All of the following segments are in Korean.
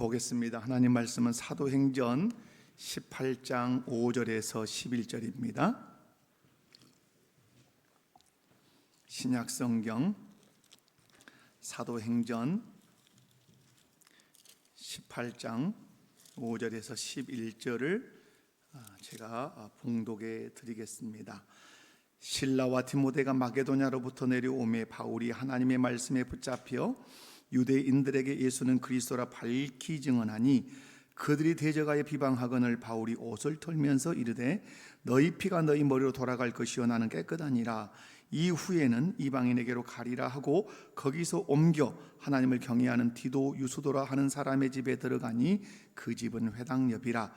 보겠습니다. 하나님 말씀은 사도행전 18장 5절에서 11절입니다. 신약성경 사도행전 18장 5절에서 11절을 제가 봉독해 드리겠습니다. 실라와 디모데가 마게도냐로부터 내려오매 바울이 하나님의 말씀에 붙잡혀 유대인들에게 예수는 그리스도라 밝히 증언하니 그들이 대적하여 비방하거늘 바울이 옷을 털면서 이르되 너희 피가 너희 머리로 돌아갈 것이요 나는 깨끗하니라. 이후에는 이방인에게로 가리라 하고 거기서 옮겨 하나님을 경외하는 디도 유수도라 하는 사람의 집에 들어가니 그 집은 회당 옆이라.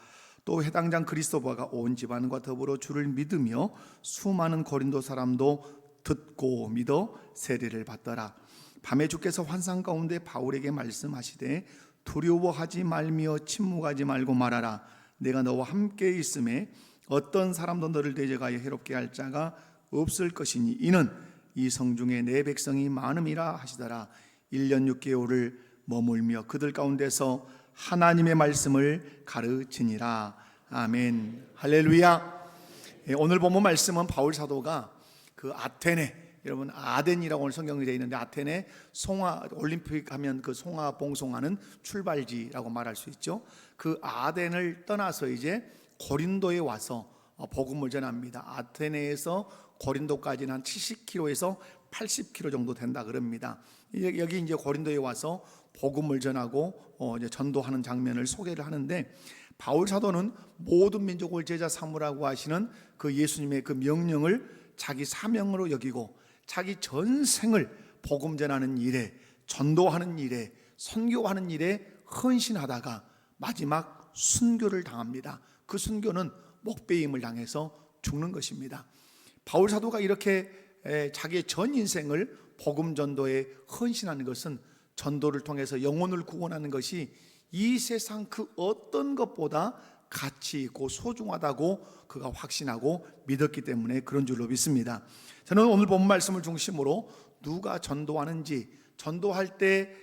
또 회당장 그리스도바가 온 집안과 더불어 주를 믿으며 수많은 고린도 사람도 듣고 믿어 세례를 받더라. 밤에 주께서 환상 가운데 바울에게 말씀하시되 두려워하지 말며 침묵하지 말고 말하라. 내가 너와 함께 있음에 어떤 사람도 너를 대적하여 해롭게 할 자가 없을 것이니 이는 이 성중에 내 백성이 많음이라 하시더라. 1년 6개월을 머물며 그들 가운데서 하나님의 말씀을 가르치니라. 아멘. 할렐루야. 오늘 본문 말씀은 바울 사도가 그 아테네, 여러분 아덴이라고 오늘 성경에 되어 있는데 아테네 송화 올림픽 하면 그 송화 봉송하는 출발지라고 말할 수 있죠. 그 아덴을 떠나서 이제 고린도에 와서 복음을 전합니다. 아테네에서 고린도까지는 한 70km에서 80km 정도 된다 그럽니다. 여기 이제 고린도에 와서 복음을 전하고 이제 전도하는 장면을 소개를 하는데 바울 사도는 모든 민족을 제자 삼으라고 하시는 그 예수님의 그 명령을 자기 사명으로 여기고 자기 전생을 복음 전하는 일에, 전도하는 일에, 선교하는 일에 헌신하다가 마지막 순교를 당합니다. 그 순교는 목배임을 당해서 죽는 것입니다. 바울 사도가 이렇게 자기의 전 인생을 복음 전도에 헌신하는 것은 전도를 통해서 영혼을 구원하는 것이 이 세상 그 어떤 것보다 가치 있고 소중하다고 그가 확신하고 믿었기 때문에 그런 줄로 믿습니다. 저는 오늘 본 말씀을 중심으로 누가 전도하는지, 전도할 때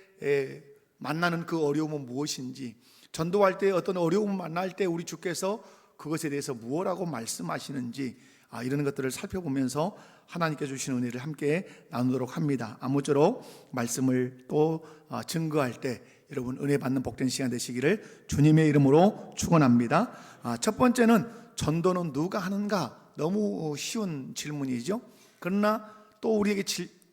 만나는 그 어려움은 무엇인지, 전도할 때 어떤 어려움을 만날 때 우리 주께서 그것에 대해서 무엇라고 말씀하시는지 이런 것들을 살펴보면서 하나님께 주신 은혜를 함께 나누도록 합니다. 아무쪼록 말씀을 또 증거할 때 여러분 은혜 받는 복된 시간 되시기를 주님의 이름으로 축원합니다. 첫 번째는 전도는 누가 하는가? 너무 쉬운 질문이죠. 그러나 또 우리에게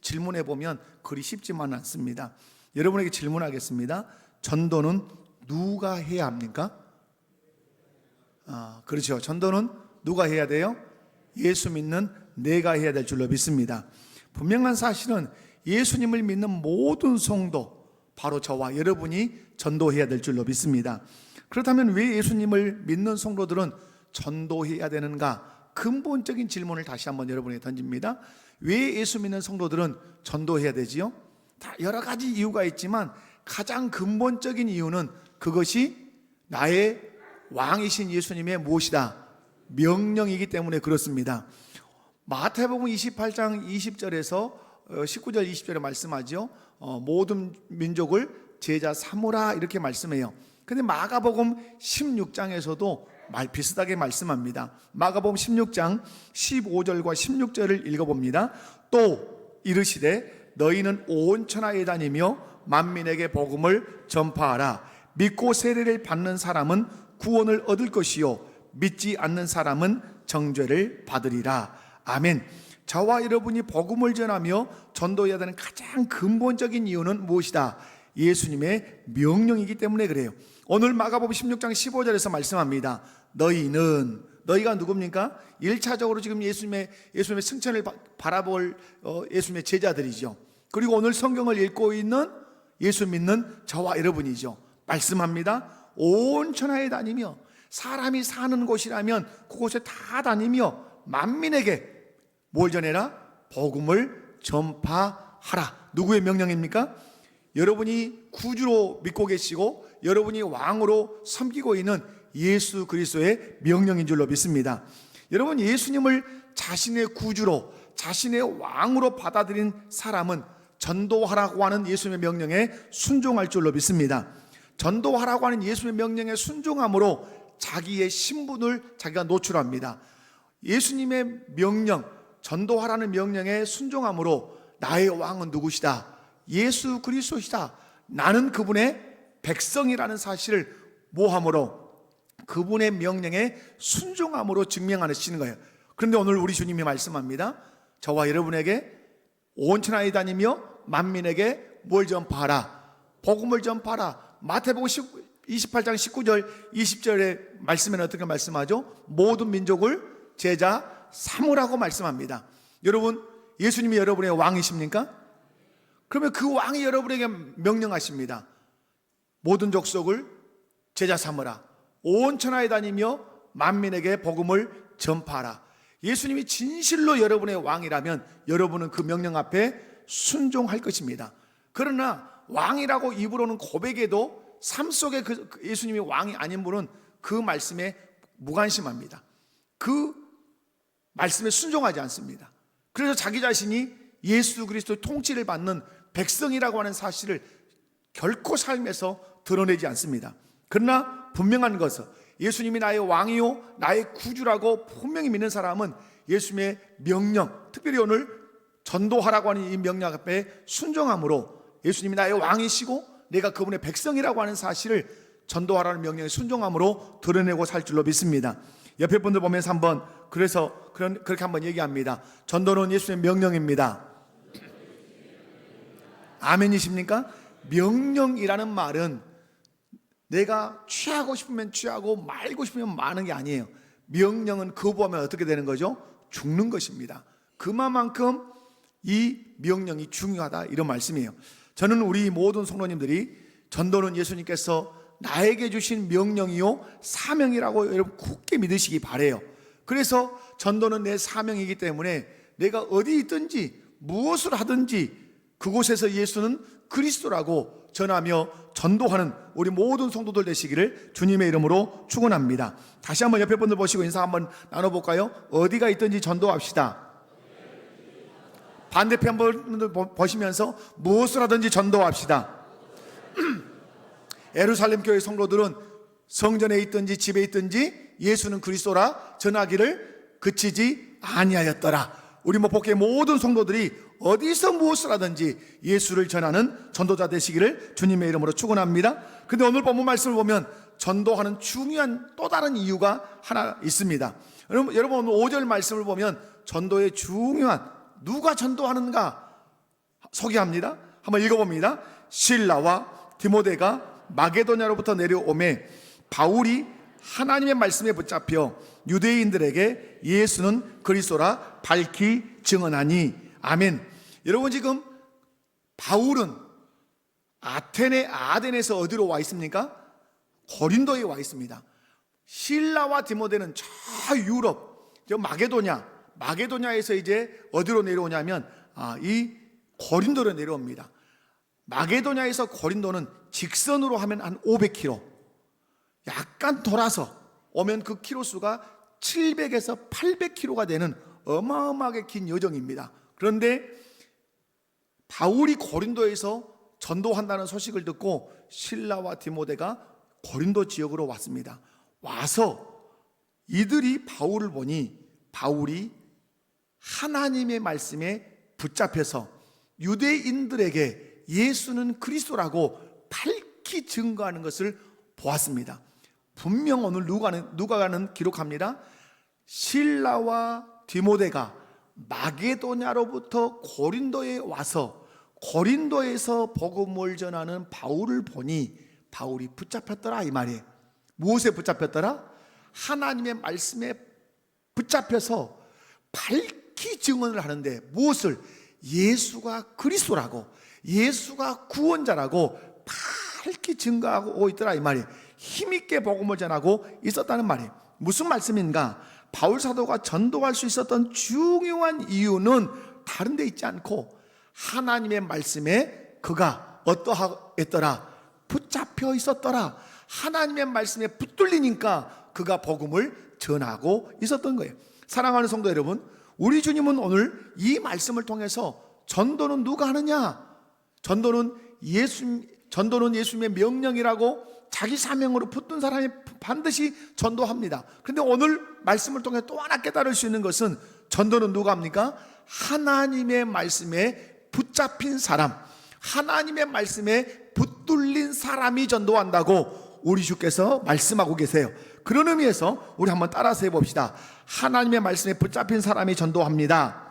질문해 보면 그리 쉽지만 않습니다. 여러분에게 질문하겠습니다. 전도는 누가 해야 합니까? 그렇죠. 전도는 누가 해야 돼요? 예수 믿는 내가 해야 될 줄로 믿습니다. 분명한 사실은 예수님을 믿는 모든 성도, 바로 저와 여러분이 전도해야 될 줄로 믿습니다. 그렇다면 왜 예수님을 믿는 성도들은 전도해야 되는가? 근본적인 질문을 다시 한번 여러분에게 던집니다. 왜 예수 믿는 성도들은 전도해야 되지요? 다 여러 가지 이유가 있지만 가장 근본적인 이유는 그것이 나의 왕이신 예수님의 무엇이다? 명령이기 때문에 그렇습니다. 마태복음 28장 20절에서 19절 20절에 말씀하죠. 모든 민족을 제자 삼으라 이렇게 말씀해요. 근데 마가복음 16장에서도 비슷하게 말씀합니다. 마가복음 16장 15절과 16절을 읽어봅니다. 또 이르시되 너희는 온 천하에 다니며 만민에게 복음을 전파하라. 믿고 세례를 받는 사람은 구원을 얻을 것이요 믿지 않는 사람은 정죄를 받으리라. 아멘. 저와 여러분이 복음을 전하며 전도해야 되는 가장 근본적인 이유는 무엇이다? 예수님의 명령이기 때문에 그래요. 오늘 마가복음 16장 15절에서 말씀합니다. 너희가 누굽니까? 1차적으로 지금 예수님의 승천을 바라볼 예수님의 제자들이죠. 그리고 오늘 성경을 읽고 있는 예수 믿는 저와 여러분이죠. 말씀합니다. 온 천하에 다니며 사람이 사는 곳이라면 그곳에 다 다니며 만민에게 뭘 전해라? 복음을 전파하라. 누구의 명령입니까? 여러분이 구주로 믿고 계시고 여러분이 왕으로 섬기고 있는 예수 그리스도의 명령인 줄로 믿습니다. 여러분 예수님을 자신의 구주로 자신의 왕으로 받아들인 사람은 전도하라고 하는 예수님의 명령에 순종할 줄로 믿습니다. 전도하라고 하는 예수님의 명령에 순종함으로 자기의 신분을 자기가 노출합니다. 예수님의 명령, 전도하라는 명령에 순종함으로 나의 왕은 누구시다? 예수 그리스도시다. 나는 그분의 백성이라는 사실을 모함으로 그분의 명령에 순종함으로 증명하시는 거예요. 그런데 오늘 우리 주님이 말씀합니다. 저와 여러분에게 온 천하에 다니며 만민에게 뭘 전파하라? 복음을 전파하라. 마태복음 28장 19절 20절의 말씀에는 어떻게 말씀하죠? 모든 민족을 제자 삼으라고 말씀합니다. 여러분, 예수님이 여러분의 왕이십니까? 그러면 그 왕이 여러분에게 명령하십니다. 모든 족속을 제자 삼으라. 온 천하에 다니며 만민에게 복음을 전파하라. 예수님이 진실로 여러분의 왕이라면 여러분은 그 명령 앞에 순종할 것입니다. 그러나 왕이라고 입으로는 고백해도 삶 속에 그 예수님이 왕이 아닌 분은 그 말씀에 무관심합니다. 그 말씀에 순종하지 않습니다. 그래서 자기 자신이 예수 그리스도의 통치를 받는 백성이라고 하는 사실을 결코 삶에서 드러내지 않습니다. 그러나 분명한 것은 예수님이 나의 왕이요 나의 구주라고 분명히 믿는 사람은 예수님의 명령, 특별히 오늘 전도하라고 하는 이 명령 앞에 순종함으로 예수님이 나의 왕이시고 내가 그분의 백성이라고 하는 사실을 전도하라는 명령에 순종함으로 드러내고 살 줄로 믿습니다. 옆에 분들 보면서 한번 그렇게 한번 얘기합니다. 전도는 예수님의 명령입니다. 아멘이십니까? 명령이라는 말은 내가 취하고 싶으면 취하고 말고 싶으면 마는 게 아니에요. 명령은 거부하면 어떻게 되는 거죠? 죽는 것입니다. 그만큼 이 명령이 중요하다, 이런 말씀이에요. 저는 우리 모든 성도님들이 전도는 예수님께서 나에게 주신 명령이요 사명이라고 여러분 굳게 믿으시기 바라요. 그래서 전도는 내 사명이기 때문에 내가 어디 있든지 무엇을 하든지 그곳에서 예수는 그리스도라고 전하며 전도하는 우리 모든 성도들 되시기를 주님의 이름으로 축원합니다. 다시 한번 옆에 분들 보시고 인사 한번 나눠볼까요? 어디가 있든지 전도합시다. 반대편 분들 보시면서 무엇을 하든지 전도합시다. 예루살렘 교회 성도들은 성전에 있든지 집에 있든지 예수는 그리스도라 전하기를 그치지 아니하였더라. 우리 목포교회 모든 성도들이 어디서 무엇을 하든지 예수를 전하는 전도자 되시기를 주님의 이름으로 축원합니다. 근데 오늘 본문 말씀을 보면 전도하는 중요한 또 다른 이유가 하나 있습니다. 여러분 오늘 5절 말씀을 보면 전도의 중요한, 누가 전도하는가 소개합니다. 한번 읽어봅니다. 실라와 디모데가 마게도냐로부터 내려오매 바울이 하나님의 말씀에 붙잡혀 유대인들에게 예수는 그리스도라 밝히 증언하니. 아멘. 여러분, 지금 바울은 아덴에서 어디로 와 있습니까? 고린도에 와 있습니다. 실라와 디모데는 저 유럽, 저 마게도냐에서 이제 어디로 내려오냐면 이 고린도로 내려옵니다. 마게도냐에서 고린도는 직선으로 하면 한 500km, 약간 돌아서 오면 그 키로수가 700에서 800km가 되는 어마어마하게 긴 여정입니다. 그런데 바울이 고린도에서 전도한다는 소식을 듣고 실라와 디모데가 고린도 지역으로 왔습니다. 와서 이들이 바울을 보니 바울이 하나님의 말씀에 붙잡혀서 유대인들에게 예수는 그리스도라고 밝히 증거하는 것을 보았습니다. 분명 오늘 누가는 기록합니다. 실라와 디모데가 마게도냐로부터 고린도에 와서 고린도에서 복음을 전하는 바울을 보니 바울이 붙잡혔더라, 이 말이에요. 무엇에 붙잡혔더라? 하나님의 말씀에 붙잡혀서 밝히 증언을 하는데 무엇을? 예수가 그리스도라고, 예수가 구원자라고 밝히 증거하고 있더라, 이 말이에요. 힘있게 복음을 전하고 있었다는 말이에요. 무슨 말씀인가? 바울 사도가 전도할 수 있었던 중요한 이유는 다른 데 있지 않고 하나님의 말씀에 그가 어떠했더라? 붙잡혀 있었더라. 하나님의 말씀에 붙들리니까 그가 복음을 전하고 있었던 거예요. 사랑하는 성도 여러분, 우리 주님은 오늘 이 말씀을 통해서 전도는 누가 하느냐? 전도는 예수님의 명령이라고 자기 사명으로 붙든 사람이 반드시 전도합니다. 그런데 오늘 말씀을 통해 또 하나 깨달을 수 있는 것은 전도는 누가 합니까? 하나님의 말씀에 붙잡힌 사람, 하나님의 말씀에 붙들린 사람이 전도한다고 우리 주께서 말씀하고 계세요. 그런 의미에서 우리 한번 따라서 해봅시다. 하나님의 말씀에 붙잡힌 사람이 전도합니다.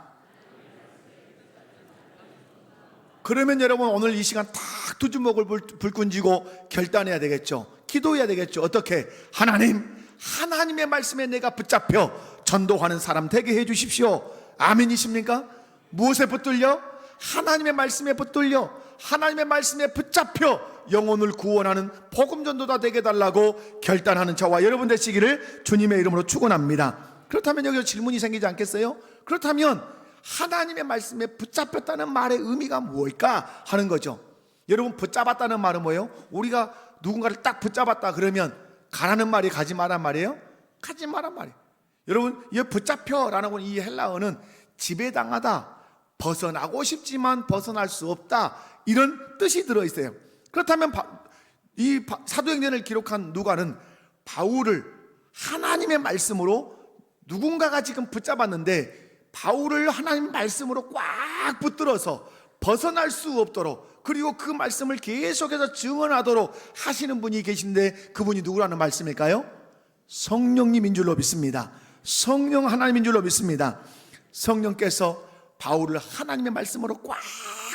그러면 여러분 오늘 이 시간 딱 두 주먹을 불끈 쥐고 결단해야 되겠죠. 기도해야 되겠죠. 어떻게? 하나님의 말씀에 내가 붙잡혀 전도하는 사람 되게 해 주십시오. 아멘이십니까? 무엇에 붙들려? 하나님의 말씀에 붙들려 하나님의 말씀에 붙잡혀 영혼을 구원하는 복음 전도자 되게 달라고 결단하는 저와 여러분 되시기를 주님의 이름으로 축원합니다. 그렇다면 여기서 질문이 생기지 않겠어요? 그렇다면 하나님의 말씀에 붙잡혔다는 말의 의미가 뭘까 하는 거죠. 여러분, 붙잡았다는 말은 뭐예요? 우리가 누군가를 딱 붙잡았다 그러면 가라는 말이 가지 마란 말이에요? 가지 마란 말이에요. 여러분, 이 붙잡혀라는 이 헬라어는 지배당하다, 벗어나고 싶지만 벗어날 수 없다, 이런 뜻이 들어있어요. 그렇다면 이 사도행전을 기록한 누가는 바울을 하나님의 말씀으로 누군가가 지금 붙잡았는데 바울을 하나님 말씀으로 꽉 붙들어서 벗어날 수 없도록, 그리고 그 말씀을 계속해서 증언하도록 하시는 분이 계신데 그분이 누구라는 말씀일까요? 성령님인 줄로 믿습니다. 성령 하나님인 줄로 믿습니다. 성령께서 바울을 하나님의 말씀으로 꽉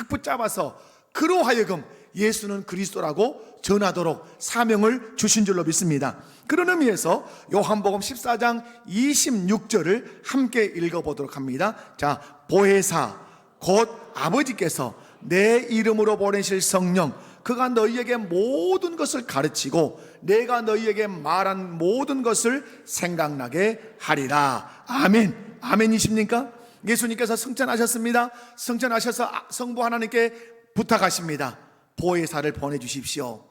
붙잡아서 그로 하여금 예수는 그리스도라고 전하도록 사명을 주신 줄로 믿습니다. 그런 의미에서 요한복음 14장 26절을 함께 읽어보도록 합니다. 자, 보혜사 곧 아버지께서 내 이름으로 보내실 성령, 그가 너희에게 모든 것을 가르치고 내가 너희에게 말한 모든 것을 생각나게 하리라. 아멘. 아멘이십니까? 예수님께서 승천하셨습니다. 승천하셔서 성부 하나님께 부탁하십니다. 보혜사를 보내주십시오.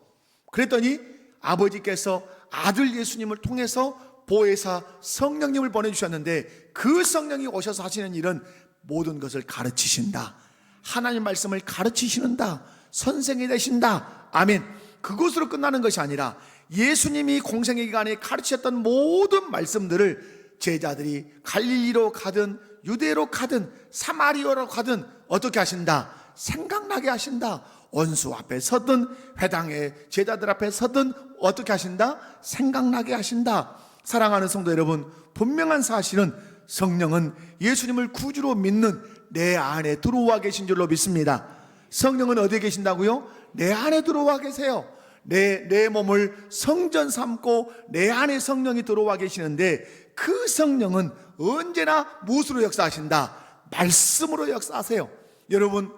그랬더니 아버지께서 아들 예수님을 통해서 보혜사 성령님을 보내주셨는데 그 성령이 오셔서 하시는 일은 모든 것을 가르치신다. 하나님 말씀을 가르치시는다. 선생이 되신다. 아멘. 그것으로 끝나는 것이 아니라 예수님이 공생의 기간에 가르치셨던 모든 말씀들을 제자들이 갈릴리로 가든 유대로 가든 사마리아로 가든 어떻게 하신다? 생각나게 하신다. 원수 앞에 서든 회당의 제자들 앞에 서든 어떻게 하신다? 생각나게 하신다. 사랑하는 성도 여러분, 분명한 사실은 성령은 예수님을 구주로 믿는 내 안에 들어와 계신 줄로 믿습니다. 성령은 어디에 계신다고요? 내 안에 들어와 계세요. 내 몸을 성전 삼고 내 안에 성령이 들어와 계시는데 그 성령은 언제나 무엇으로 역사하신다? 말씀으로 역사하세요. 여러분,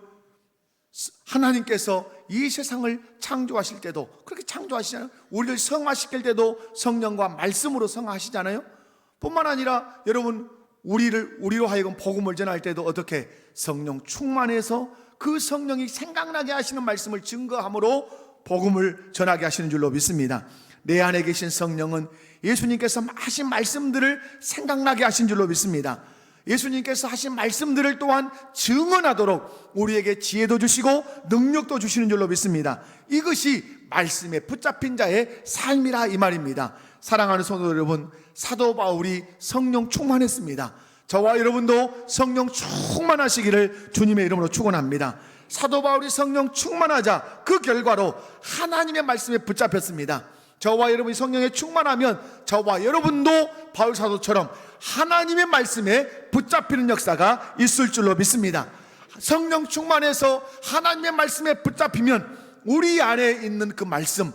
하나님께서 이 세상을 창조하실 때도 그렇게 창조하시잖아요. 우리를 성화시킬 때도 성령과 말씀으로 성화하시잖아요. 뿐만 아니라 여러분, 우리로 하여금 복음을 전할 때도 어떻게? 성령 충만해서 그 성령이 생각나게 하시는 말씀을 증거함으로 복음을 전하게 하시는 줄로 믿습니다. 내 안에 계신 성령은 예수님께서 하신 말씀들을 생각나게 하신 줄로 믿습니다. 예수님께서 하신 말씀들을 또한 증언하도록 우리에게 지혜도 주시고 능력도 주시는 줄로 믿습니다. 이것이 말씀에 붙잡힌 자의 삶이라 이 말입니다. 사랑하는 성도 여러분, 사도 바울이 성령 충만했습니다. 저와 여러분도 성령 충만하시기를 주님의 이름으로 축원합니다. 사도 바울이 성령 충만하자 그 결과로 하나님의 말씀에 붙잡혔습니다. 저와 여러분이 성령에 충만하면 저와 여러분도 바울 사도처럼 하나님의 말씀에 붙잡히는 역사가 있을 줄로 믿습니다. 성령 충만해서 하나님의 말씀에 붙잡히면 우리 안에 있는 그 말씀,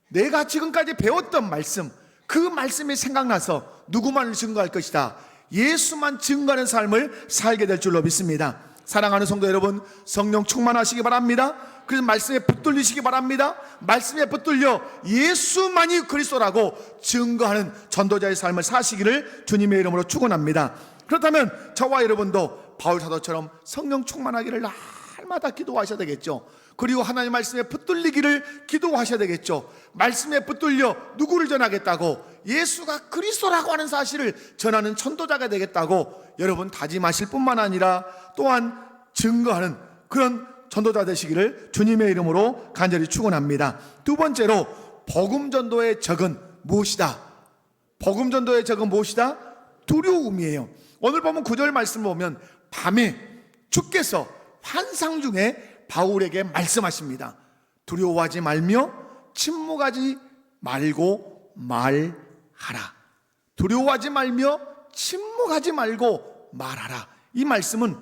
내가 지금까지 배웠던 말씀, 그 말씀이 생각나서 누구만을 증거할 것이다. 예수만 증거하는 삶을 살게 될 줄로 믿습니다. 사랑하는 성도 여러분, 성령 충만하시기 바랍니다. 그래서 말씀에 붙들리시기 바랍니다. 말씀에 붙들려 예수만이 그리스도라고 증거하는 전도자의 삶을 사시기를 주님의 이름으로 축원합니다. 그렇다면 저와 여러분도 바울 사도처럼 성령 충만하기를 날마다 기도하셔야 되겠죠. 그리고 하나님의 말씀에 붙들리기를 기도하셔야 되겠죠. 말씀에 붙들려 누구를 전하겠다고? 예수가 그리스도라고 하는 사실을 전하는 전도자가 되겠다고 여러분 다짐하실 뿐만 아니라 또한 증거하는 그런 전도자 되시기를 주님의 이름으로 간절히 축원합니다. 두 번째로 복음 전도의 적은 무엇이다? 복음 전도의 적은 무엇이다? 두려움이에요. 오늘 보면 9절 말씀 보면 밤에 주께서 환상 중에 바울에게 말씀하십니다. 두려워하지 말며 침묵하지 말고 말하라. 두려워하지 말며 침묵하지 말고 말하라. 이 말씀은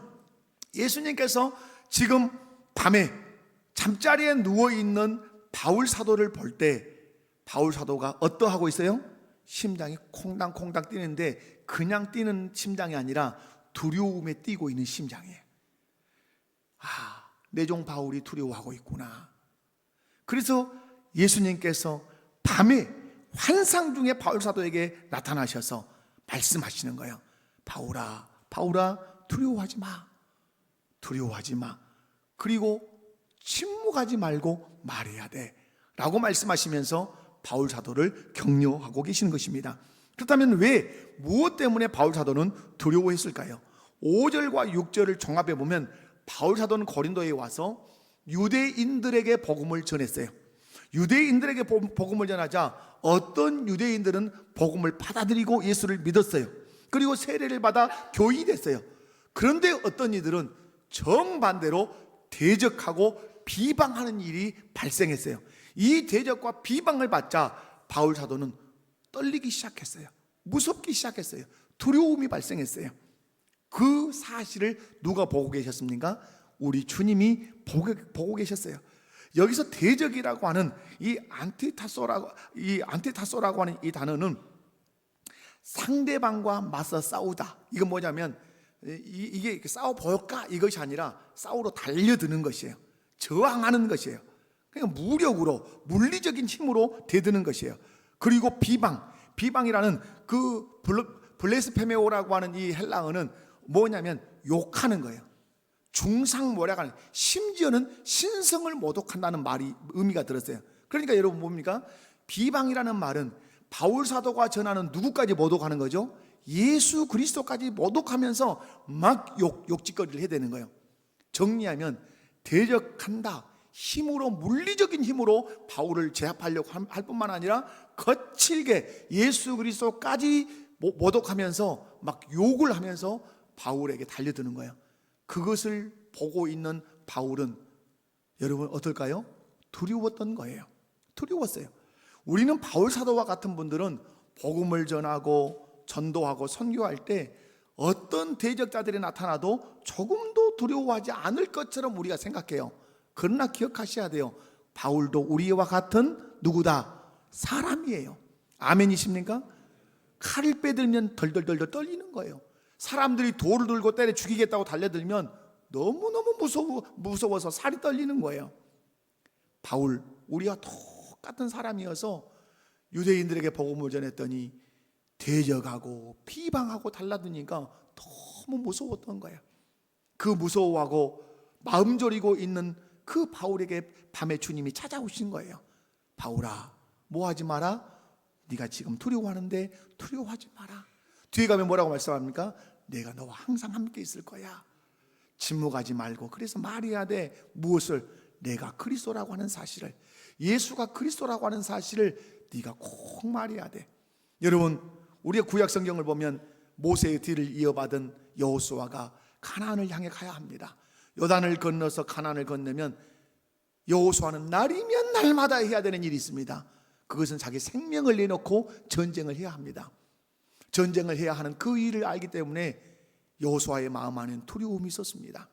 예수님께서 지금 밤에 잠자리에 누워있는 바울 사도를 볼 때 바울 사도가 어떠하고 있어요? 심장이 콩당콩당 뛰는데 그냥 뛰는 심장이 아니라 두려움에 뛰고 있는 심장이에요. 내 종 바울이 두려워하고 있구나. 그래서 예수님께서 밤에 환상 중에 바울 사도에게 나타나셔서 말씀하시는 거예요. 바울아, 바울아, 두려워하지 마. 두려워하지 마. 그리고 침묵하지 말고 말해야 돼 라고 말씀하시면서 바울 사도를 격려하고 계시는 것입니다. 그렇다면 왜, 무엇 때문에 바울 사도는 두려워했을까요? 5절과 6절을 종합해 보면 바울 사도는 고린도에 와서 유대인들에게 복음을 전했어요. 유대인들에게 복음을 전하자 어떤 유대인들은 복음을 받아들이고 예수를 믿었어요. 그리고 세례를 받아 교인이 됐어요. 그런데 어떤 이들은 정반대로 대적하고 비방하는 일이 발생했어요. 이 대적과 비방을 받자 바울 사도는 떨리기 시작했어요. 무섭기 시작했어요. 두려움이 발생했어요. 그 사실을 누가 보고 계셨습니까? 우리 주님이 보고 계셨어요. 여기서 대적이라고 하는 이 안티타소라고 하는 이 단어는 상대방과 맞서 싸우다. 이건 뭐냐면 이게 싸워 볼까 이것이 아니라 싸우러 달려드는 것이에요. 저항하는 것이에요. 그냥 무력으로, 물리적인 힘으로 대드는 것이에요. 그리고 비방이라는 그 블레스페메오라고 하는 이 헬라어는 뭐냐면 욕하는 거예요. 중상모략하는, 심지어는 신성을 모독한다는 말이 의미가 들었어요. 그러니까 여러분 뭡니까? 비방이라는 말은 바울 사도가 전하는 누구까지 모독하는 거죠? 예수 그리스도까지 모독하면서 막 욕짓거리를 해야 되는 거예요. 정리하면 대적한다. 힘으로, 물리적인 힘으로 바울을 제압하려고 할 뿐만 아니라 거칠게 예수 그리스도까지 모독하면서 막 욕을 하면서 바울에게 달려드는 거예요. 그것을 보고 있는 바울은 여러분 어떨까요? 두려웠던 거예요. 두려웠어요. 우리는 바울 사도와 같은 분들은 복음을 전하고 전도하고 선교할 때 어떤 대적자들이 나타나도 조금도 두려워하지 않을 것처럼 우리가 생각해요. 그러나 기억하셔야 돼요. 바울도 우리와 같은 누구다? 사람이에요. 아멘이십니까? 칼을 빼들면 덜덜덜 떨리는 거예요. 사람들이 돌을 들고 때려 죽이겠다고 달려들면 너무너무 무서워서 살이 떨리는 거예요. 바울, 우리와 똑같은 사람이어서 유대인들에게 복음을 전했더니 대적하고 비방하고 달라드니까 너무 무서웠던 거예요. 그 무서워하고 마음 졸이고 있는 그 바울에게 밤에 주님이 찾아오신 거예요. 바울아, 뭐하지 마라. 네가 지금 두려워하는데 두려워하지 마라. 뒤에 가면 뭐라고 말씀합니까? 내가 너와 항상 함께 있을 거야. 침묵하지 말고. 그래서 말해야 돼. 무엇을? 내가 그리스도라고 하는 사실을, 예수가 그리스도라고 하는 사실을 네가 꼭 말해야 돼. 여러분, 우리가 구약 성경을 보면 모세의 뒤를 이어받은 여호수아가 가나안을 향해 가야 합니다. 요단을 건너서 가나안을 건너면 여호수아는 날이면 날마다 해야 되는 일이 있습니다. 그것은 자기 생명을 내놓고 전쟁을 해야 합니다. 전쟁을 해야 하는 그 일을 알기 때문에 여호수아의 마음 안에는 두려움이 있었습니다.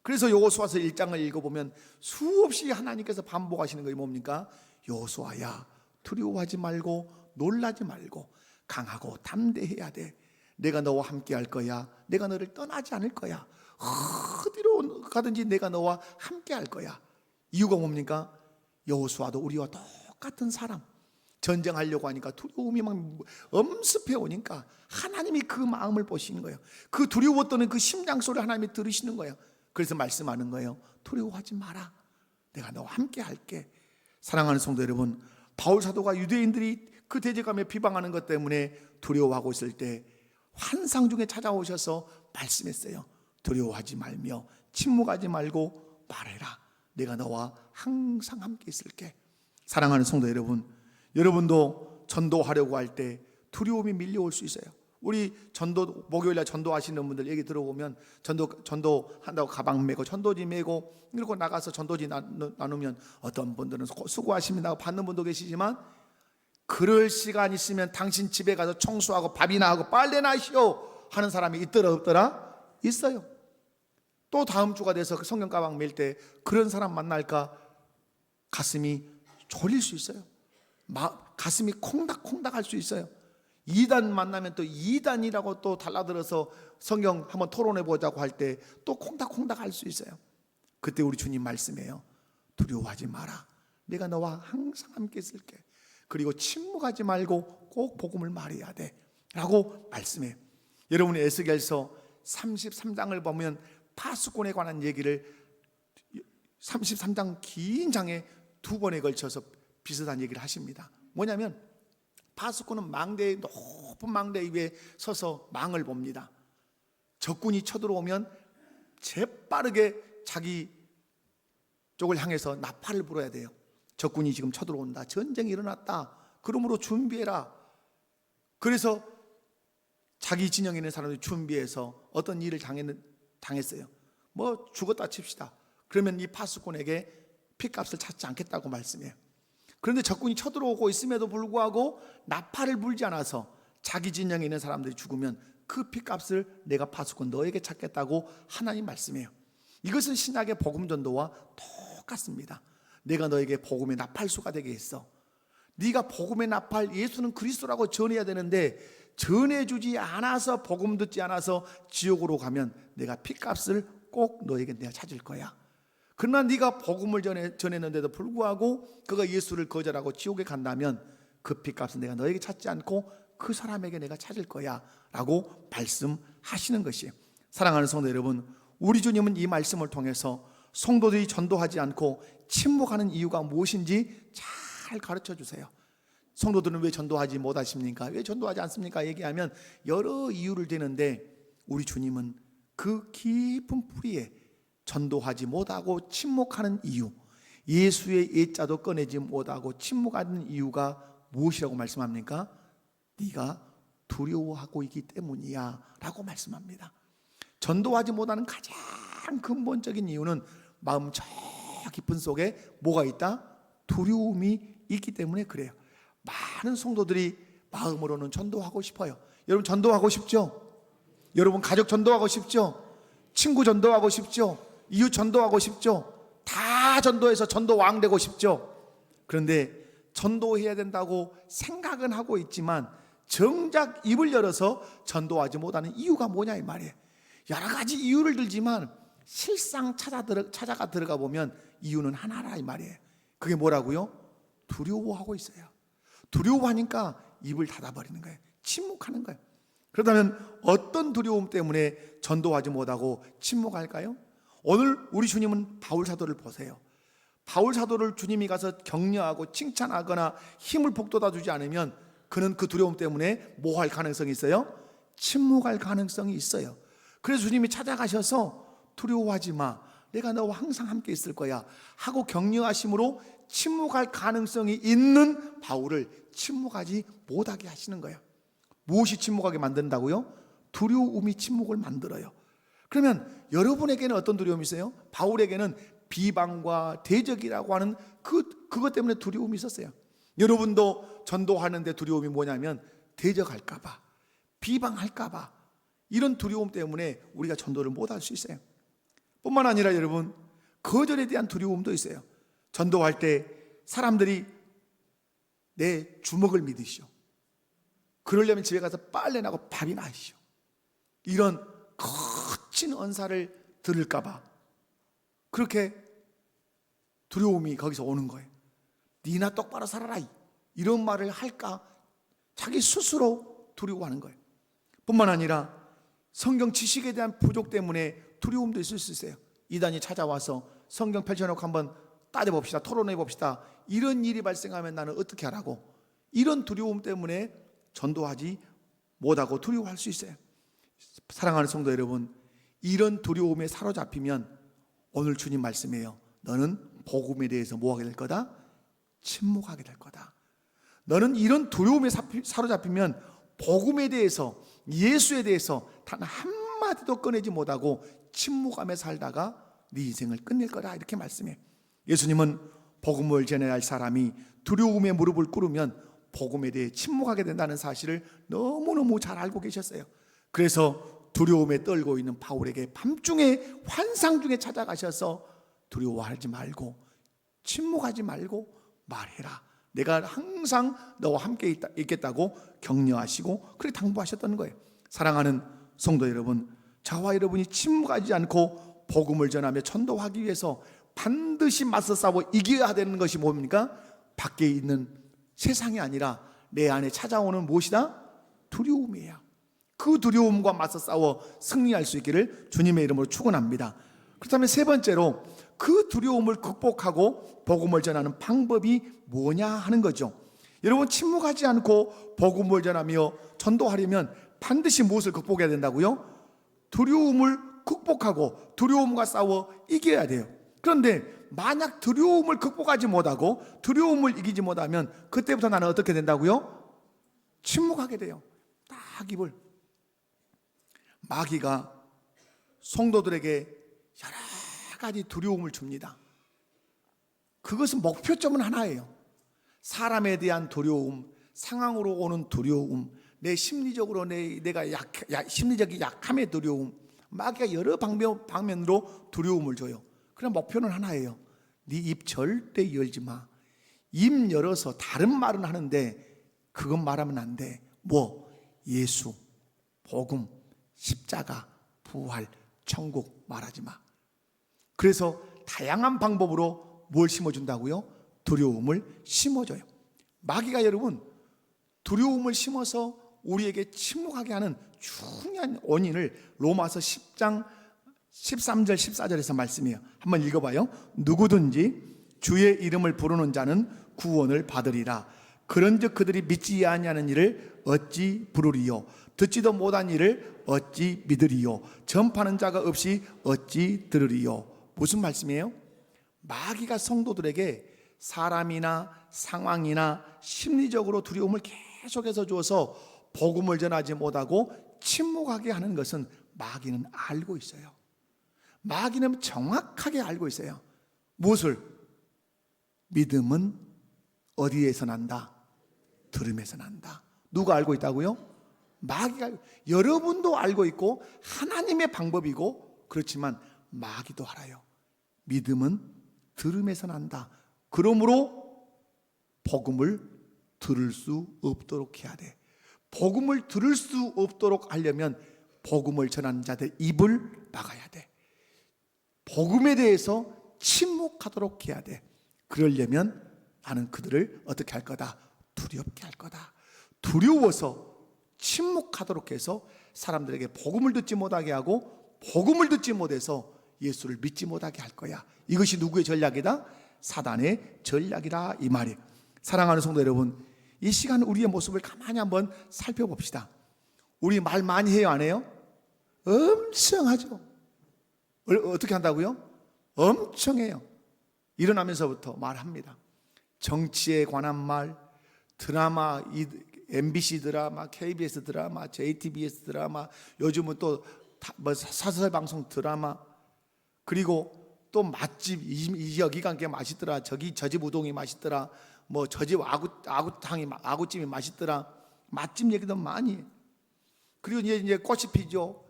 그래서 여호수아서 1장을 읽어보면 수없이 하나님께서 반복하시는 것이 뭡니까? 여호수아야, 두려워하지 말고 놀라지 말고 강하고 담대해야 돼. 내가 너와 함께 할 거야. 내가 너를 떠나지 않을 거야. 어디로 가든지 내가 너와 함께 할 거야. 이유가 뭡니까? 여호수아도 우리와 똑같은 사람. 전쟁하려고 하니까 두려움이 막 엄습해 오니까 하나님이 그 마음을 보시는 거예요. 그 두려웠던 그 심장 소리를 하나님이 들으시는 거예요. 그래서 말씀하는 거예요. 두려워하지 마라. 내가 너와 함께 할게. 사랑하는 성도 여러분, 바울 사도가 유대인들이 그 대적감에 비방하는 것 때문에 두려워하고 있을 때 환상 중에 찾아오셔서 말씀했어요. 두려워하지 말며 침묵하지 말고 말해라. 내가 너와 항상 함께 있을게. 사랑하는 성도 여러분, 여러분도 전도하려고 할 때 두려움이 밀려올 수 있어요. 우리 목요일날 전도하시는 분들 얘기 들어보면 전도한다고 가방 메고 전도지 메고 이러고 나가서 전도지 나누면 어떤 분들은 수고하십니다 하고 받는 분도 계시지만, 그럴 시간 있으면 당신 집에 가서 청소하고 밥이나 하고 빨래나 하시오 하는 사람이 있더라 없더라? 있어요. 또 다음 주가 돼서 성경 가방 멜 때 그런 사람 만날까 가슴이 졸릴 수 있어요. 가슴이 콩닥콩닥 할 수 있어요. 2단 만나면 또 2단이라고 또 달라들어서 성경 한번 토론해 보자고 할 때 또 콩닥콩닥 할 수 있어요. 그때 우리 주님 말씀해요. 두려워하지 마라. 내가 너와 항상 함께 있을게. 그리고 침묵하지 말고 꼭 복음을 말해야 돼 라고 말씀해요. 여러분이 에스겔서 33장을 보면 파수꾼에 관한 얘기를 33장 긴 장에 2번에 걸쳐서 비슷한 얘기를 하십니다. 뭐냐면 파수꾼은 높은 망대 위에 서서 망을 봅니다. 적군이 쳐들어오면 재빠르게 자기 쪽을 향해서 나팔을 불어야 돼요. 적군이 지금 쳐들어온다, 전쟁이 일어났다, 그러므로 준비해라. 그래서 자기 진영에 있는 사람들이 준비해서 어떤 일을 당했어요. 뭐 죽었다 칩시다. 그러면 이 파수꾼에게 핏값을 찾지 않겠다고 말씀해요. 그런데 적군이 쳐들어오고 있음에도 불구하고 나팔을 불지 않아서 자기 진영에 있는 사람들이 죽으면 그 핏값을 내가 파수꾼 너에게 찾겠다고 하나님 말씀해요. 이것은 신약의 복음 전도와 똑같습니다. 내가 너에게 복음의 나팔수가 되게 했어. 네가 복음의 나팔, 예수는 그리스도라고 전해야 되는데 전해주지 않아서, 복음 듣지 않아서 지옥으로 가면 내가 핏값을 꼭 너에게 내가 찾을 거야. 그러나 네가 복음을 전했는데도 불구하고 그가 예수를 거절하고 지옥에 간다면 그 핏값은 내가 너에게 찾지 않고 그 사람에게 내가 찾을 거야 라고 말씀하시는 것이에요. 사랑하는 성도 여러분, 우리 주님은 이 말씀을 통해서 성도들이 전도하지 않고 침묵하는 이유가 무엇인지 잘 가르쳐 주세요. 성도들은 왜 전도하지 못하십니까? 왜 전도하지 않습니까? 얘기하면 여러 이유를 대는데, 우리 주님은 그 깊은 뿌리에 전도하지 못하고 침묵하는 이유, 예수의 예자도 꺼내지 못하고 침묵하는 이유가 무엇이라고 말씀합니까? 네가 두려워하고 있기 때문이야 라고 말씀합니다. 전도하지 못하는 가장 근본적인 이유는 마음 저 깊은 속에 뭐가 있다? 두려움이 있기 때문에 그래요. 많은 성도들이 마음으로는 전도하고 싶어요. 여러분 전도하고 싶죠? 여러분 가족 전도하고 싶죠? 친구 전도하고 싶죠? 이웃 전도하고 싶죠? 다 전도해서 전도왕 되고 싶죠? 그런데 전도해야 된다고 생각은 하고 있지만 정작 입을 열어서 전도하지 못하는 이유가 뭐냐 이 말이에요. 여러 가지 이유를 들지만 실상 찾아가 들어가 보면 이유는 하나라 이 말이에요. 그게 뭐라고요? 두려워하고 있어요. 두려워하니까 입을 닫아버리는 거예요. 침묵하는 거예요. 그렇다면 어떤 두려움 때문에 전도하지 못하고 침묵할까요? 오늘 우리 주님은 바울 사도를 보세요. 바울 사도를 주님이 가서 격려하고 칭찬하거나 힘을 북돋아 주지 않으면 그는 그 두려움 때문에 뭐 할 가능성이 있어요? 침묵할 가능성이 있어요. 그래서 주님이 찾아가셔서 두려워하지 마, 내가 너와 항상 함께 있을 거야 하고 격려하심으로 침묵할 가능성이 있는 바울을 침묵하지 못하게 하시는 거예요. 무엇이 침묵하게 만든다고요? 두려움이 침묵을 만들어요. 그러면 여러분에게는 어떤 두려움이 있어요? 바울에게는 비방과 대적이라고 하는 그것 때문에 두려움이 있었어요. 여러분도 전도하는데 두려움이 뭐냐면 대적할까 봐, 비방할까 봐, 이런 두려움 때문에 우리가 전도를 못할 수 있어요. 뿐만 아니라 여러분, 거절에 대한 두려움도 있어요. 전도할 때 사람들이 내 주먹을 믿으시오, 그러려면 집에 가서 빨래나 하고 밥이나 하시오, 이런 거친 언사를 들을까 봐 그렇게 두려움이 거기서 오는 거예요. 니나 똑바로 살아라, 이런 말을 할까 자기 스스로 두려워하는 거예요. 뿐만 아니라 성경 지식에 대한 부족 때문에 두려움도 있을 수 있어요. 이단이 찾아와서 성경 펼쳐놓고 한번 따져봅시다, 토론해봅시다, 이런 일이 발생하면 나는 어떻게 하라고, 이런 두려움 때문에 전도하지 못하고 두려워할 수 있어요. 사랑하는 성도 여러분, 이런 두려움에 사로잡히면 오늘 주님 말씀이에요. 너는 복음에 대해서 뭐하게 될 거다? 침묵하게 될 거다. 너는 이런 두려움에 사로잡히면 복음에 대해서, 예수에 대해서 단 한마디도 꺼내지 못하고 침묵하며 살다가 네 인생을 끝낼 거다, 이렇게 말씀해. 예수님은 복음을 전해야 할 사람이 두려움에 무릎을 꿇으면 복음에 대해 침묵하게 된다는 사실을 너무너무 잘 알고 계셨어요. 그래서 두려움에 떨고 있는 바울에게 밤중에 환상 중에 찾아가셔서 두려워하지 말고 침묵하지 말고 말해라, 내가 항상 너와 함께 있겠다고 격려하시고 그렇게 당부하셨던 거예요. 사랑하는 성도 여러분, 저와 여러분이 침묵하지 않고 복음을 전하며 전도하기 위해서 반드시 맞서 싸워 이겨야 되는 것이 뭡니까? 밖에 있는 세상이 아니라 내 안에 찾아오는 무엇이다? 두려움이에요. 그 두려움과 맞서 싸워 승리할 수 있기를 주님의 이름으로 축원합니다. 그렇다면 세 번째로 그 두려움을 극복하고 복음을 전하는 방법이 뭐냐 하는 거죠. 여러분, 침묵하지 않고 복음을 전하며 전도하려면 반드시 무엇을 극복해야 된다고요? 두려움을 극복하고 두려움과 싸워 이겨야 돼요. 그런데 만약 두려움을 극복하지 못하고 두려움을 이기지 못하면 그때부터 나는 어떻게 된다고요? 침묵하게 돼요. 딱 입을. 마귀가 성도들에게 여러 가지 두려움을 줍니다. 그것은 목표점은 하나예요. 사람에 대한 두려움, 상황으로 오는 두려움, 내 심리적으로 내가 심리적인 약함의 두려움, 마귀가 여러 방면으로 두려움을 줘요. 그럼 목표는 하나예요. 네 입 절대 열지 마. 입 열어서 다른 말은 하는데 그건 말하면 안 돼. 뭐? 예수, 복음, 십자가, 부활, 천국 말하지 마. 그래서 다양한 방법으로 뭘 심어준다고요? 두려움을 심어줘요. 마귀가 여러분 두려움을 심어서 우리에게 침묵하게 하는 중요한 원인을 로마서 10장 13절 14절에서 말씀해요. 한번 읽어봐요. 누구든지 주의 이름을 부르는 자는 구원을 받으리라. 그런즉 그들이 믿지 아니하는 일을 어찌 부르리요? 듣지도 못한 일을 어찌 믿으리요? 전파하는 자가 없이 어찌 들으리요? 무슨 말씀이에요? 마귀가 성도들에게 사람이나 상황이나 심리적으로 두려움을 계속해서 주어서 복음을 전하지 못하고 침묵하게 하는 것은 마귀는 알고 있어요. 마귀는 정확하게 알고 있어요. 무엇을? 믿음은 어디에서 난다? 들음에서 난다. 누가 알고 있다고요? 마귀가. 여러분도 알고 있고 하나님의 방법이고, 그렇지만 마귀도 알아요. 믿음은 들음에서 난다. 그러므로 복음을 들을 수 없도록 해야 돼. 복음을 들을 수 없도록 하려면 복음을 전하는 자들 입을 막아야 돼. 복음에 대해서 침묵하도록 해야 돼. 그러려면 나는 그들을 어떻게 할 거다? 두렵게 할 거다. 두려워서 침묵하도록 해서 사람들에게 복음을 듣지 못하게 하고 복음을 듣지 못해서 예수를 믿지 못하게 할 거야. 이것이 누구의 전략이다? 사단의 전략이다, 이 말이에요. 사랑하는 성도 여러분, 이 시간 우리의 모습을 가만히 한번 살펴봅시다. 우리 말 많이 해요, 안 해요? 엄청 하죠. 어떻게 한다고요? 엄청 해요. 일어나면서부터 말합니다. 정치에 관한 말, 드라마, MBC 드라마, KBS 드라마, JTBS 드라마, 요즘은 또 사설 방송 드라마, 그리고 또 맛집, 여기가 게 맛있더라, 저 집 우동이 맛있더라, 뭐 저 집 아구찜이 맛있더라, 맛집 얘기도 많이 해요. 그리고 이제 꽃이 피죠.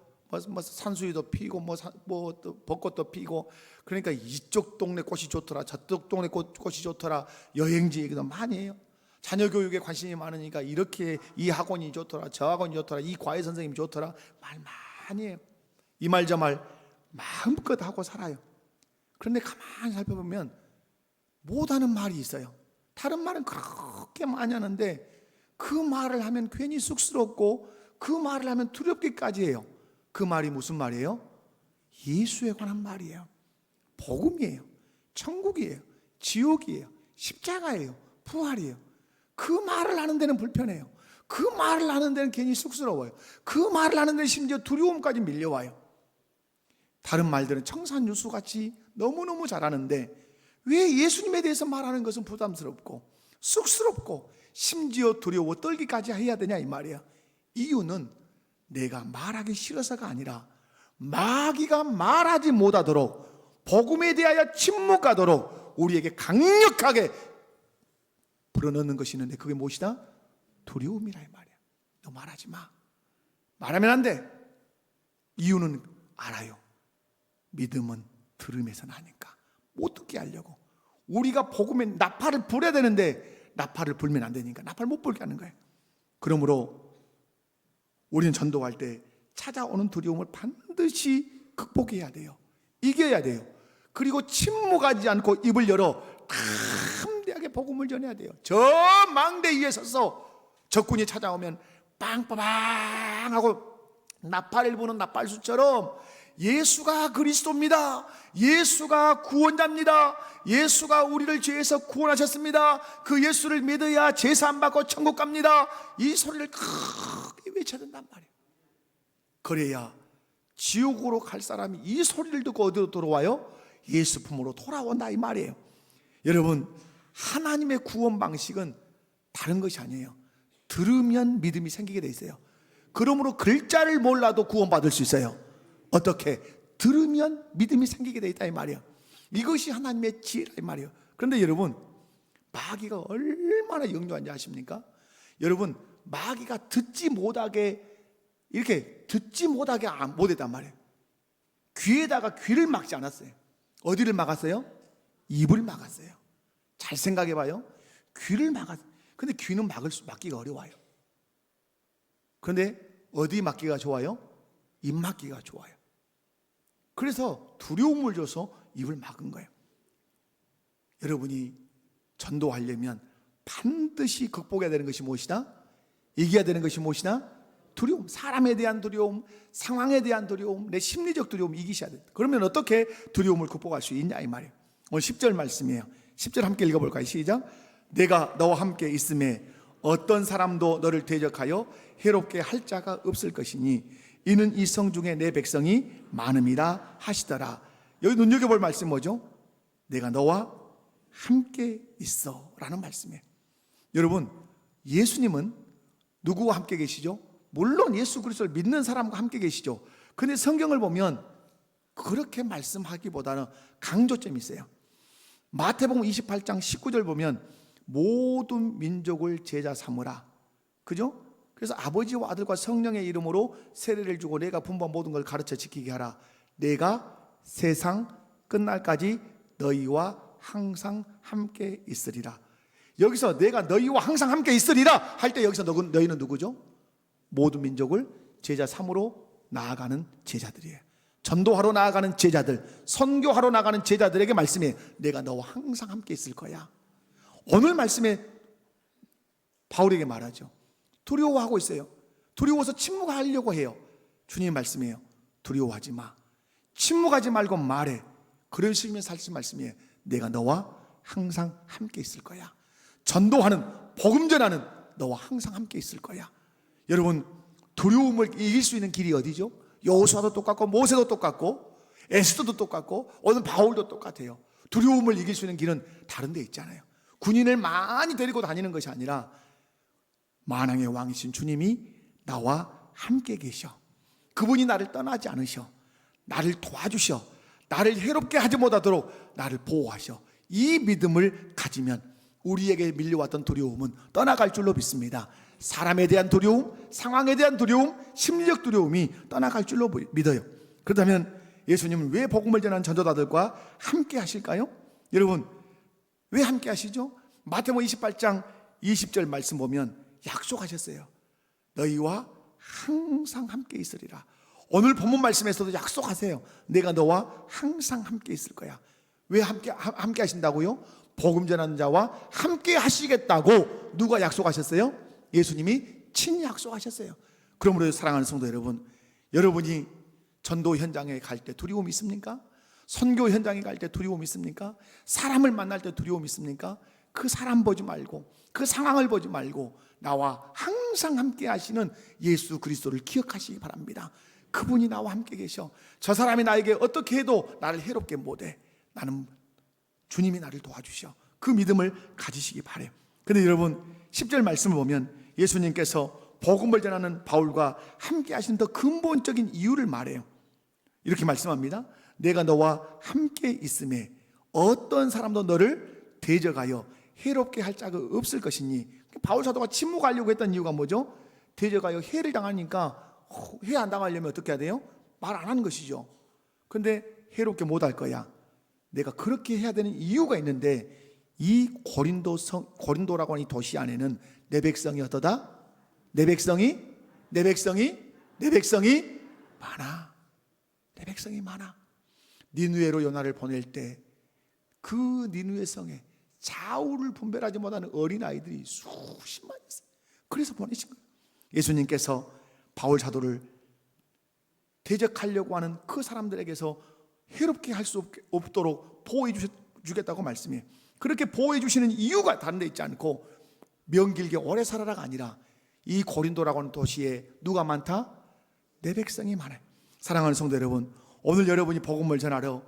뭐 산수유도 피고 뭐 또 벚꽃도 피고, 그러니까 이쪽 동네 꽃이 좋더라, 저쪽 동네 꽃이 좋더라, 여행지 얘기도 많이 해요. 자녀 교육에 관심이 많으니까 이렇게 이 학원이 좋더라, 저 학원이 좋더라, 이 과외 선생님이 좋더라, 말 많이 해요. 이 말 저 말 마음껏 하고 살아요. 그런데 가만히 살펴보면 못하는 말이 있어요. 다른 말은 그렇게 많이 하는데 그 말을 하면 괜히 쑥스럽고 그 말을 하면 두렵기까지 해요. 그 말이 무슨 말이에요? 예수에 관한 말이에요. 복음이에요. 천국이에요. 지옥이에요. 십자가예요. 부활이에요. 그 말을 하는 데는 불편해요. 그 말을 하는 데는 괜히 쑥스러워요. 그 말을 하는 데는 심지어 두려움까지 밀려와요. 다른 말들은 청산유수같이 너무너무 잘하는데 왜 예수님에 대해서 말하는 것은 부담스럽고 쑥스럽고 심지어 두려워 떨기까지 해야 되냐 이 말이야. 이유는 내가 말하기 싫어서가 아니라 마귀가 말하지 못하도록, 복음에 대하여 침묵하도록 우리에게 강력하게 불어넣는 것이 있는데, 그게 무엇이다? 두려움이라 이 말이야. 너 말하지 마. 말하면 안 돼. 이유는 알아요. 믿음은 들음에서 나니까. 못 듣게 하려고. 우리가 복음에 나팔을 불어야 되는데 나팔을 불면 안 되니까 나팔 못 불게 하는 거예요. 그러므로 우리는 전도할 때 찾아오는 두려움을 반드시 극복해야 돼요. 이겨야 돼요. 그리고 침묵하지 않고 입을 열어 담대하게 복음을 전해야 돼요. 저 망대 위에 서서 적군이 찾아오면 빵빠방 하고 나팔을 부는 나팔수처럼 예수가 그리스도입니다. 예수가 구원자입니다. 예수가 우리를 죄에서 구원하셨습니다. 그 예수를 믿어야 제사함 받고 천국 갑니다. 이 소리를 크게 외쳐야 된단 말이에요. 그래야 지옥으로 갈 사람이 이 소리를 듣고 어디로 돌아와요? 예수 품으로 돌아온다 이 말이에요. 여러분, 하나님의 구원 방식은 다른 것이 아니에요. 들으면 믿음이 생기게 돼 있어요. 그러므로 글자를 몰라도 구원받을 수 있어요. 어떻게? 들으면 믿음이 생기게 돼 있다 이 말이에요. 이것이 하나님의 지혜라 이 말이에요. 그런데 여러분, 마귀가 얼마나 영조한지 아십니까? 여러분, 마귀가 듣지 못하게 이렇게 듣지 못하게 못했단 말이에요. 귀에다가 귀를 막지 않았어요. 어디를 막았어요? 입을 막았어요. 잘 생각해 봐요. 귀를 막았어요. 근데 귀는 막기가 어려워요. 그런데 어디 막기가 좋아요? 입 막기가 좋아요. 그래서 두려움을 줘서 입을 막은 거예요. 여러분이 전도하려면 반드시 극복해야 되는 것이 무엇이다? 이겨야 되는 것이 무엇이다? 두려움. 사람에 대한 두려움, 상황에 대한 두려움, 내 심리적 두려움 이기셔야 된다. 그러면 어떻게 두려움을 극복할 수 있냐 이 말이에요. 오늘 10절 말씀이에요. 10절 함께 읽어볼까요? 시작. 내가 너와 함께 있음에 어떤 사람도 너를 대적하여 해롭게 할 자가 없을 것이니 이는 이 성 중에 내 백성이 많음이라 하시더라. 여기 눈여겨볼 말씀 뭐죠? 내가 너와 함께 있어 라는 말씀이에요. 여러분, 예수님은 누구와 함께 계시죠? 물론 예수 그리스도를 믿는 사람과 함께 계시죠. 그런데 성경을 보면 그렇게 말씀하기보다는 강조점이 있어요. 마태복음 28장 19절 보면 모든 민족을 제자 삼으라. 그죠? 그래서 아버지와 아들과 성령의 이름으로 세례를 주고 내가 분부한 모든 걸 가르쳐 지키게 하라. 내가 세상 끝날까지 너희와 항상 함께 있으리라. 여기서 내가 너희와 항상 함께 있으리라 할 때 여기서 너희는 누구죠? 모든 민족을 제자 삼으로 나아가는 제자들이에요. 전도하러 나아가는 제자들, 선교하러 나가는 제자들에게 말씀해. 내가 너와 항상 함께 있을 거야. 오늘 말씀에 바울에게 말하죠. 두려워하고 있어요. 두려워서 침묵하려고 해요. 주님 말씀이에요. 두려워하지 마. 침묵하지 말고 말해. 그러시면 살신 말씀이에요. 내가 너와 항상 함께 있을 거야. 전도하는, 복음 전하는 너와 항상 함께 있을 거야. 여러분, 두려움을 이길 수 있는 길이 어디죠? 여호수아도 똑같고 모세도 똑같고 에스더도 똑같고 오늘 바울도 똑같아요. 두려움을 이길 수 있는 길은 다른 데 있잖아요. 군인을 많이 데리고 다니는 것이 아니라 만왕의 왕이신 주님이 나와 함께 계셔. 그분이 나를 떠나지 않으셔. 나를 도와주셔. 나를 해롭게 하지 못하도록 나를 보호하셔. 이 믿음을 가지면 우리에게 밀려왔던 두려움은 떠나갈 줄로 믿습니다. 사람에 대한 두려움, 상황에 대한 두려움, 심리적 두려움이 떠나갈 줄로 믿어요. 그렇다면 예수님은 왜 복음을 전하는 전도자들과 함께 하실까요? 여러분, 왜 함께 하시죠? 마태복음 28장 20절 말씀 보면 약속하셨어요. 너희와 항상 함께 있으리라. 오늘 본문 말씀에서도 약속하세요. 내가 너와 항상 함께 있을 거야. 왜 함께 하신다고요? 복음 전하는 자와 함께 하시겠다고 누가 약속하셨어요? 예수님이 친히 약속하셨어요. 그러므로 사랑하는 성도 여러분, 여러분이 전도 현장에 갈 때 두려움 있습니까? 선교 현장에 갈 때 두려움 있습니까? 사람을 만날 때 두려움 있습니까? 그 사람 보지 말고 그 상황을 보지 말고 나와 항상 함께 하시는 예수 그리스도를 기억하시기 바랍니다. 그분이 나와 함께 계셔. 저 사람이 나에게 어떻게 해도 나를 해롭게 못해. 나는 주님이 나를 도와주셔. 그 믿음을 가지시기 바래요. 그런데 여러분, 10절 말씀을 보면 예수님께서 복음을 전하는 바울과 함께 하시는 더 근본적인 이유를 말해요. 이렇게 말씀합니다. 내가 너와 함께 있음에 어떤 사람도 너를 대적하여 해롭게 할 자가 없을 것이니. 바울 사도가 침묵하려고 했던 이유가 뭐죠? 대적하여 해를 당하니까 해 안 당하려면 어떻게 해야 돼요? 말 안 하는 것이죠. 그런데 해롭게 못할 거야. 내가 그렇게 해야 되는 이유가 있는데, 이 고린도라고 하는 이 도시 안에는 내 백성이 어떠다? 내 백성이 많아. 내 백성이 많아. 니느웨로 요나를 보낼 때 그 니느웨 성에 좌우를 분별하지 못하는 어린아이들이 수십만 있어요. 그래서 보내신 거예요. 예수님께서 바울 사도를 대적하려고 하는 그 사람들에게서 해롭게 할 수 없도록 보호해 주겠다고 말씀해요. 그렇게 보호해 주시는 이유가 다른 데 있지 않고 명길게 오래 살아라가 아니라 이 고린도라고 하는 도시에 누가 많다? 내 백성이 많아요. 사랑하는 성도 여러분, 오늘 여러분이 복음을 전하러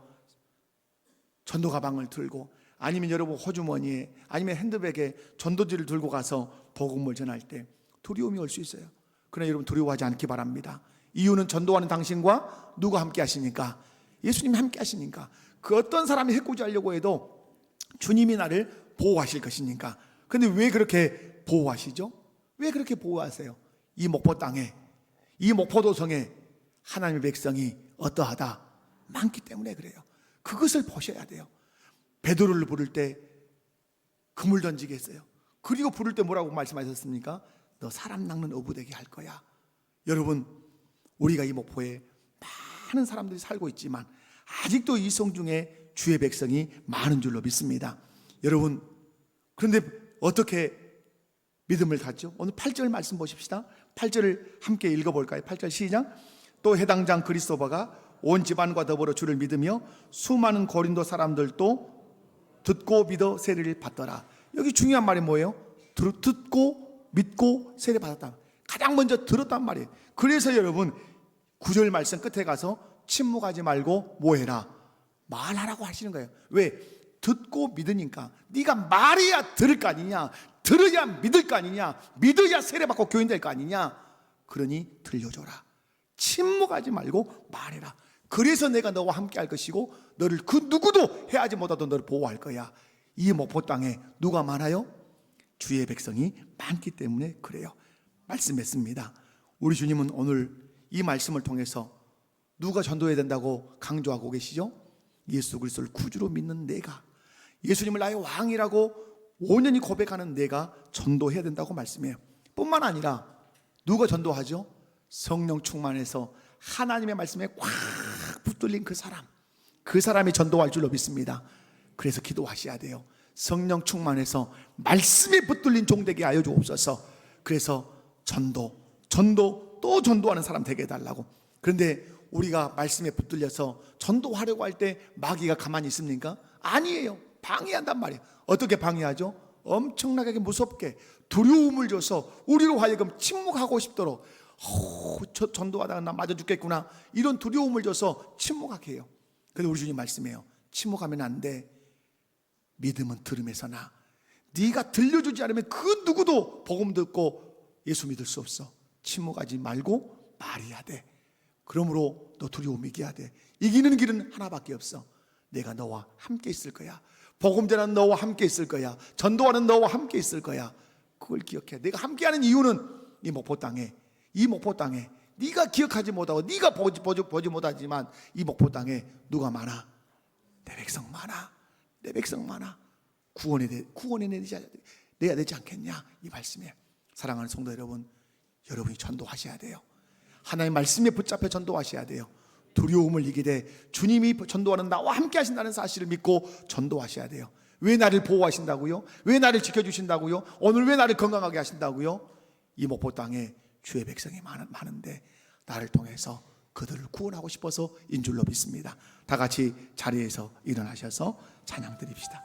전도 가방을 들고, 아니면 여러분 호주머니에 아니면 핸드백에 전도지를 들고 가서 복음을 전할 때 두려움이 올 수 있어요. 그러나 여러분 두려워하지 않기 바랍니다. 이유는 전도하는 당신과 누가 함께 하시니까? 예수님이 함께 하시니까. 그 어떤 사람이 해코지하려고 해도 주님이 나를 보호하실 것이니까. 그런데 왜 그렇게 보호하시죠? 왜 그렇게 보호하세요? 이 목포 땅에, 이 목포도성에 하나님의 백성이 어떠하다? 많기 때문에 그래요. 그것을 보셔야 돼요. 베드로를 부를 때 그물 던지게 했어요. 그리고 부를 때 뭐라고 말씀하셨습니까? 너 사람 낚는 어부되게 할 거야. 여러분, 우리가 이 목포에 많은 사람들이 살고 있지만 아직도 이 성 중에 주의 백성이 많은 줄로 믿습니다. 여러분, 그런데 어떻게 믿음을 갖죠? 오늘 8절 말씀 보십시다. 8절을 함께 읽어볼까요? 8절 시작. 또 해당 장 그리스도바가 온 집안과 더불어 주를 믿으며 수많은 고린도 사람들도 듣고 믿어 세례를 받더라. 여기 중요한 말이 뭐예요? 듣고 믿고 세례 받았다. 가장 먼저 들었단 말이에요. 그래서 여러분 9절 말씀 끝에 가서 침묵하지 말고 뭐 해라? 말하라고 하시는 거예요. 왜? 듣고 믿으니까. 네가 말해야 들을 거 아니냐? 들어야 믿을 거 아니냐? 믿어야 세례 받고 교인 될 거 아니냐? 그러니 들려줘라. 침묵하지 말고 말해라. 그래서 내가 너와 함께 할 것이고 너를 그 누구도 해하지 못하던 너를 보호할 거야. 이 목포 땅에 누가 많아요? 주의 백성이 많기 때문에 그래요. 말씀했습니다. 우리 주님은 오늘 이 말씀을 통해서 누가 전도해야 된다고 강조하고 계시죠? 예수 그리스도를 구주로 믿는 내가, 예수님을 나의 왕이라고 온전히 고백하는 내가 전도해야 된다고 말씀해요. 뿐만 아니라 누가 전도하죠? 성령 충만해서 하나님의 말씀에 꽉 붙들린 그 사람이 전도할 줄로 믿습니다. 그래서 기도하셔야 돼요. 성령 충만해서 말씀에 붙들린 종 되게 하여 주옵소서. 그래서 전도 또 전도하는 사람 되게 해달라고. 그런데 우리가 말씀에 붙들려서 전도하려고 할 때 마귀가 가만히 있습니까? 아니에요. 방해한단 말이에요. 어떻게 방해하죠? 엄청나게 무섭게 두려움을 줘서 우리로 하여금 침묵하고 싶도록, 전도하다가 나 맞아 죽겠구나, 이런 두려움을 줘서 침묵하게 해요. 그런데 우리 주님 말씀해요. 침묵하면 안 돼. 믿음은 들음에서 나. 네가 들려주지 않으면 그 누구도 복음 듣고 예수 믿을 수 없어. 침묵하지 말고 말해야 돼. 그러므로 너 두려움 이겨야 돼. 이기는 길은 하나밖에 없어. 내가 너와 함께 있을 거야. 복음 전하는 너와 함께 있을 거야. 전도하는 너와 함께 있을 거야. 그걸 기억해. 내가 함께하는 이유는 이 목포 땅에 네가 기억하지 못하고 네가 보지 못하지만 이 목포 땅에 누가 많아? 내 백성 많아. 구원해내야 되지 않겠냐? 이 말씀에 사랑하는 성도 여러분, 여러분이 전도하셔야 돼요. 하나님의 말씀에 붙잡혀 전도하셔야 돼요. 두려움을 이기되 주님이 전도하는 나와 함께 하신다는 사실을 믿고 전도하셔야 돼요. 왜 나를 보호하신다고요? 왜 나를 지켜주신다고요? 오늘 왜 나를 건강하게 하신다고요? 이 목포 땅에 주의 백성이 많은데 나를 통해서 그들을 구원하고 싶어서 인 줄로 믿습니다. 다 같이 자리에서 일어나셔서 찬양 드립시다.